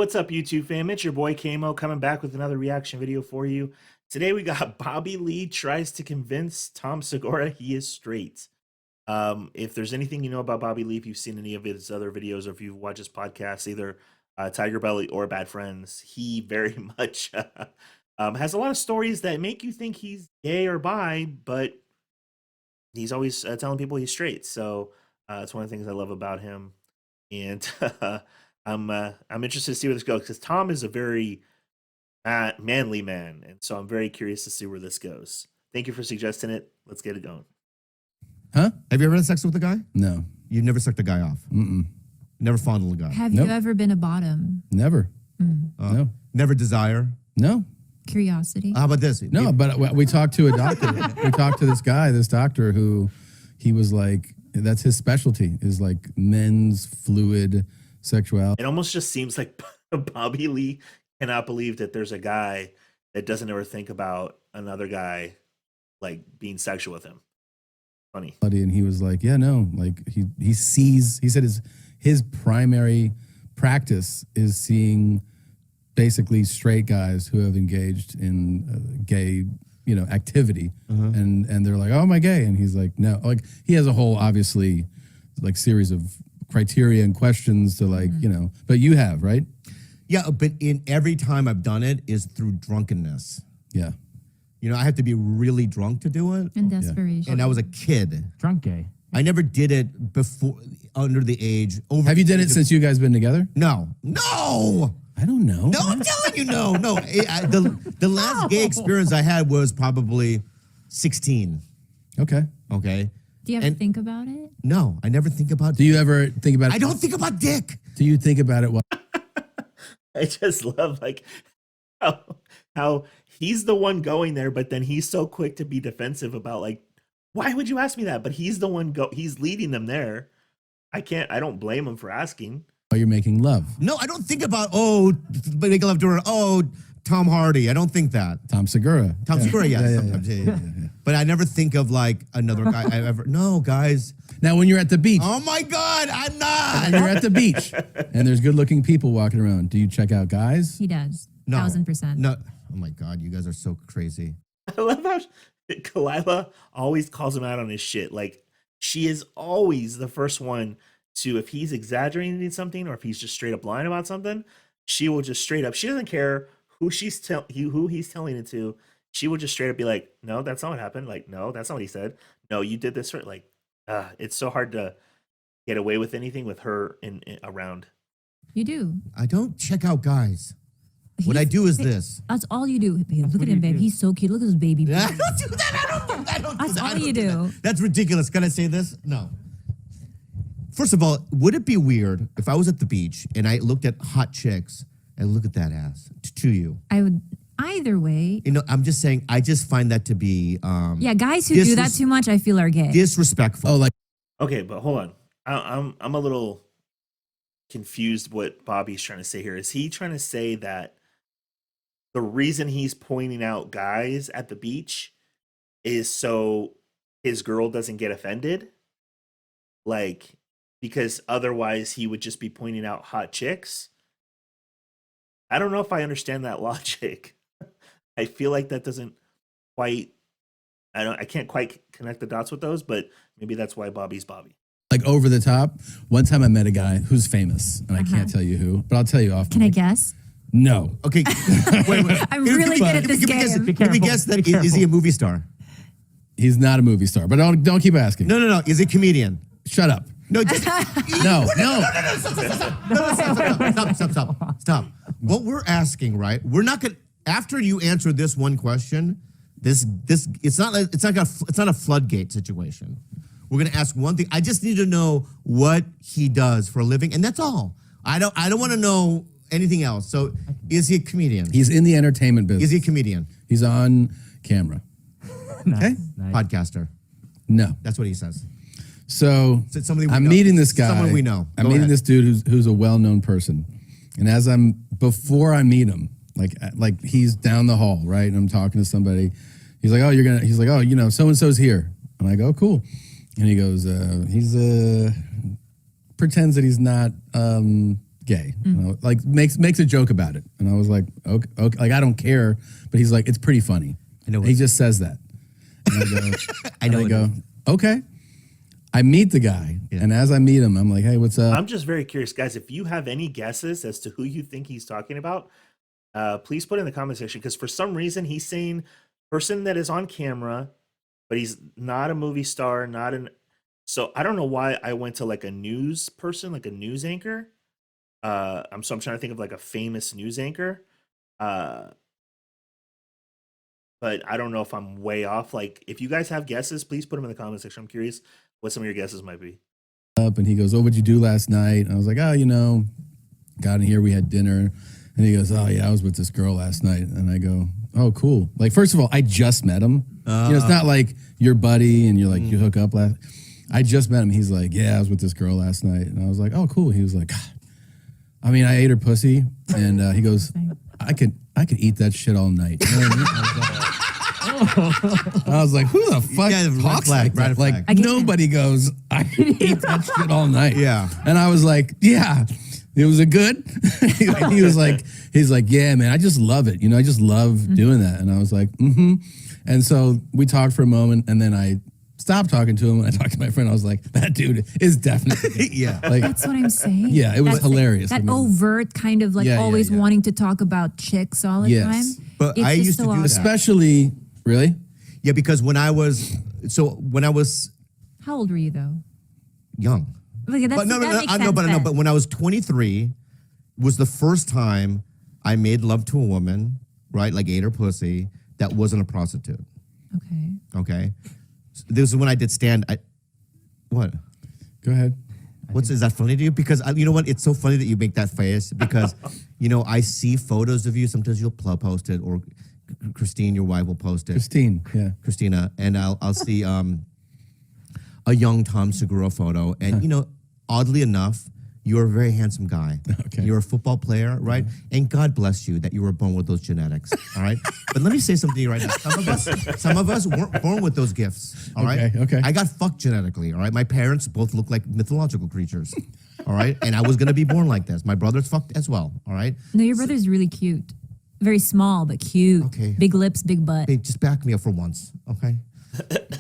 what's up, YouTube fam? It's your boy Kamo coming back with another reaction video for you. Today we got Bobby Lee tries to convince Tom Segura he is straight. If there's anything you know about Bobby Lee, if you've seen any of his other videos or if you've watched his podcast, either Tigerbelly or Bad Friends, he very much has a lot of stories that make you think he's gay or bi, but he's always telling people he's straight. So it's one of the things I love about him. And I'm interested to see where this goes because Tom is a very manly man, and so I'm very curious to see where this goes. Thank you for suggesting it. Let's get it going. Huh? Have you ever had sex with a guy? No. You've never sucked a guy off? Mm-mm. Never fondled a guy? Have Nope. you ever been a bottom? Never. No. Never desire? No. Curiosity? How about this? No, but we talked to a doctor. We talked to this doctor who he was like, that's his specialty, is like men's fluid sexuality. It almost just seems like Bobby Lee cannot believe that there's a guy that doesn't ever think about another guy like being sexual with him. Funny. And he was like, yeah, no, like he said his primary practice is seeing basically straight guys who have engaged in gay, activity. And they're like, oh, am I gay? And he's like, no. Like he has a whole, obviously, like series of criteria and questions to like, but you have, right? Yeah, but in every time I've done it is through drunkenness. Yeah. I have to be really drunk to do it. And desperation. And I was a kid. Drunk gay. I never did it before, under the age. Have you done it since you guys been together? No. No! I don't know. No, I'm telling you, no. The last gay experience I had was probably 16. Okay. Okay? Do you ever think about it? No, I never think about Do you ever think about it? I don't think about dick. Do you think about it? I just love like how he's the one going there, but then he's so quick to be defensive about like, why would you ask me that? But he's the one he's leading them there. I don't blame him for asking. While you're making love. No, I don't think about, make love to her. Oh, Tom Hardy. I don't think that. Tom Segura. Segura, yes. Yeah. Sometimes. Yeah. But I never think of like another guy. No, guys. Now, when you're at the beach. Oh my God, I'm not. When you're at the beach and there's good looking people walking around, do you check out guys? He does. No. 1000%. No. Oh my God, you guys are so crazy. I love how Kalila always calls him out on his shit. Like, she is always the first one to, if he's exaggerating something or if he's just straight up lying about something, she will just straight up, she doesn't care who he's telling it to. She will just straight up be like, no, that's not what happened. Like, no, that's not what he said. No, you did this. Like, it's so hard to get away with anything with her around. You do. I don't check out guys. What I do is this. That's all you do. Babe, look at him, babe. He's so cute. Look at his baby. I don't do that. I don't do That's that. all you do. That's ridiculous. Can I say this? No. First of all, would it be weird if I was at the beach and I looked at hot chicks and look at that ass to you? I would, either way. I'm just saying, I just find that to be Yeah, guys who do that too much, I feel are gay. disrespectful. Oh, like. Okay, but hold on. I'm a little confused what Bobby's trying to say here. Is he trying to say that the reason he's pointing out guys at the beach is so his girl doesn't get offended? Like, because otherwise he would just be pointing out hot chicks? I don't know if I understand that logic. I feel like that doesn't quite, I can't quite connect the dots with those, but maybe that's why Bobby's Bobby. Like over the top. One time I met a guy who's famous, and I can't tell you who, but I'll tell you off. Can I guess? No. Okay. Wait. I'm really good at this game. Can we guess that? Is he a movie star? He's not a movie star, but don't keep asking. No. Is he a comedian? Shut up. No, just, No. Stop. What we're asking, right? We're not gonna. After you answer this one question, it's not a floodgate situation. We're gonna ask one thing. I just need to know what he does for a living, and that's all. I don't want to know anything else. So, is he a comedian? He's in the entertainment business. Is he a comedian? He's on camera. Okay. Podcaster. No. That's what he says. So somebody we I'm know. meeting this guy. Someone we know. I'm Go meeting ahead. this dude who's a well-known person. And before I meet him, like he's down the hall, right? And I'm talking to somebody. He's like, oh, so-and-so's here. And I go, cool. And he goes, pretends that he's not gay. Like makes a joke about it, and I was like, okay, like I don't care, but he's like, it's pretty funny. I know he just says that, and I go, I know. I go, okay. I meet the guy, and as I meet him, I'm like, hey, what's up? I'm just very curious, guys. If you have any guesses as to who you think he's talking about, please put in the comment section, because for some reason he's saying person that is on camera, but he's not a movie star, not an. So I don't know why I went to like a news person, like a news anchor. I'm trying to think of like a famous news anchor. But I don't know if I'm way off. Like, if you guys have guesses, please put them in the comment section. I'm curious what some of your guesses might be. Up, and he goes, oh, what'd you do last night? And I was like, oh, got in here, we had dinner. And he goes, oh yeah, I was with this girl last night. And I go, oh, cool. Like, first of all, I just met him. It's not like your buddy and you're like, you hook up last. I just met him. He's like, yeah, I was with this girl last night. And I was like, oh, cool. He was like, God. I mean, I ate her pussy. And he goes, I could eat that shit all night. You know what I mean? I was like, who the fuck talks like that? Like, nobody goes, I can eat that shit all night. Yeah. And I was like, yeah. It was a good. He's like, yeah, man, I just love it. I just love doing that. And I was like, mm-hmm. And so we talked for a moment, and then I stopped talking to him, and I talked to my friend. I was like, that dude is definitely like, that's what I'm saying. Yeah, it was hilarious. That overt kind of like always wanting to talk about chicks all the time. But I used to do that. Especially, really? Yeah, because when I was how old were you though? Young. But But when I was 23, was the first time I made love to a woman, right? Like ate her pussy, that wasn't a prostitute. Okay. So this is when I did stand. What? Go ahead. Is that funny to you? Because you know what? It's so funny that you make that face because, I see photos of you. Sometimes you'll post it, or Christine, your wife, will post it. Christina, and I'll see a young Tom Segura photo, and oddly enough, you're a very handsome guy. Okay. You're a football player, right? And God bless you that you were born with those genetics. All right. But let me say something to you right now. Some of us weren't born with those gifts. All right. Okay. I got fucked genetically. All right. My parents both look like mythological creatures. All right. And I was gonna be born like this. My brother's fucked as well. All right. No, your brother's really cute. Very small but cute. Okay. Big lips, big butt. Hey, just back me up for once. Okay.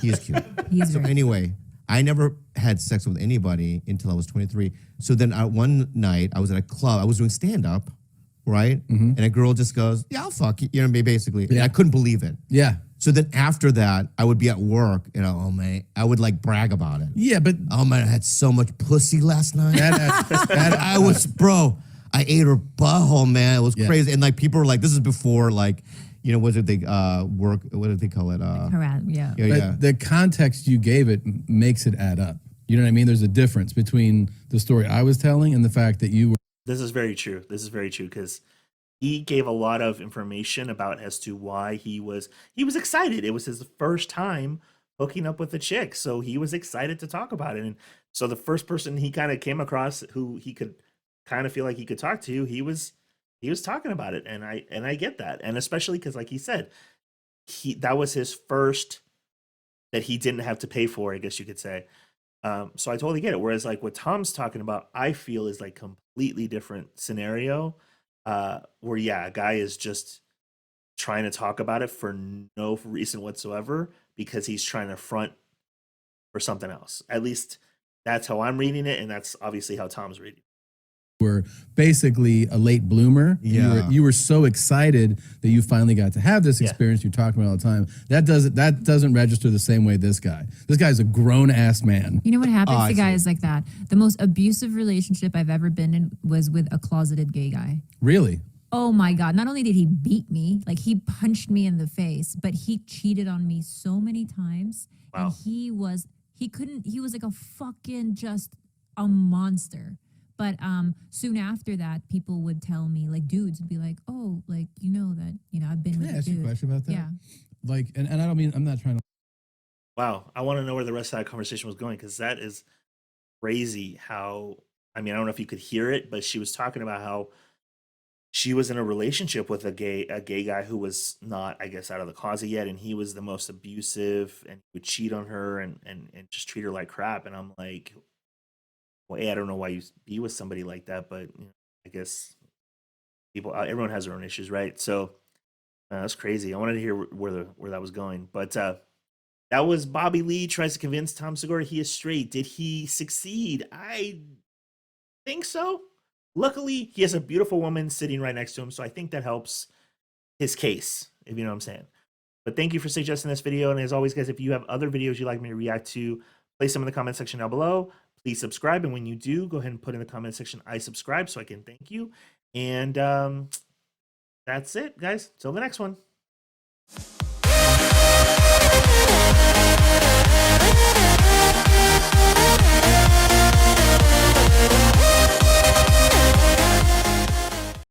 He is cute. So anyway. I never had sex with anybody until I was 23. So then one night I was at a club. I was doing stand-up, right? And a girl just goes, yeah, I'll fuck you. You know what I mean? Basically. Yeah. And I couldn't believe it. Yeah. So then after that, I would be at work and oh man, I would like brag about it. Yeah, but oh man, I had so much pussy last night. I ate her butthole, man. It was crazy. And like people were like, this is before like, what did they what did they call it? The context you gave it makes it add up. You know what I mean? There's a difference between the story I was telling and the fact that you were. This is very true. Because he gave a lot of information about as to why he was excited. It was his first time hooking up with a chick, so he was excited to talk about it. And so the first person he kind of came across who he could kind of feel like he could talk to, he was talking about it, and I get that, and especially because, like he said, that was his first that he didn't have to pay for, I guess you could say. So I totally get it. Whereas like what Tom's talking about, I feel is like completely different scenario, where a guy is just trying to talk about it for no reason whatsoever because he's trying to front for something else. At least that's how I'm reading it, and that's obviously how Tom's reading it. Were basically a late bloomer. Yeah. You were so excited that you finally got to have this experience you're talking about all the time. That doesn't register the same way this guy. This guy's a grown ass man. You know what happens to guys like that? The most abusive relationship I've ever been in was with a closeted gay guy. Really? Oh my God. Not only did he beat me, like he punched me in the face, but he cheated on me so many times. Wow. And he was like a fucking just a monster. But soon after that, people would tell me, like dudes would be like, oh, like, I've been with a dude. Can I ask you a question about that? Yeah. Like, and I don't mean, I'm not trying to. Wow. I want to know where the rest of that conversation was going, because that is crazy how, I don't know if you could hear it, but she was talking about how she was in a relationship with a gay guy who was not, I guess, out of the closet yet. And he was the most abusive and would cheat on her and just treat her like crap. And I'm like, well, I don't know why you be with somebody like that, but I guess people, everyone has their own issues, right? So that's crazy. I wanted to hear where that was going, but that was Bobby Lee tries to convince Tom Segura he is straight. Did he succeed? I think so. Luckily, he has a beautiful woman sitting right next to him, so I think that helps his case, if you know what I'm saying. But thank you for suggesting this video, and as always, guys, if you have other videos you'd like me to react to, place them in the comment section down below. Please subscribe, and when you do, go ahead and put in the comment section, I subscribe, so I can thank you. And that's it, guys. Till the next one.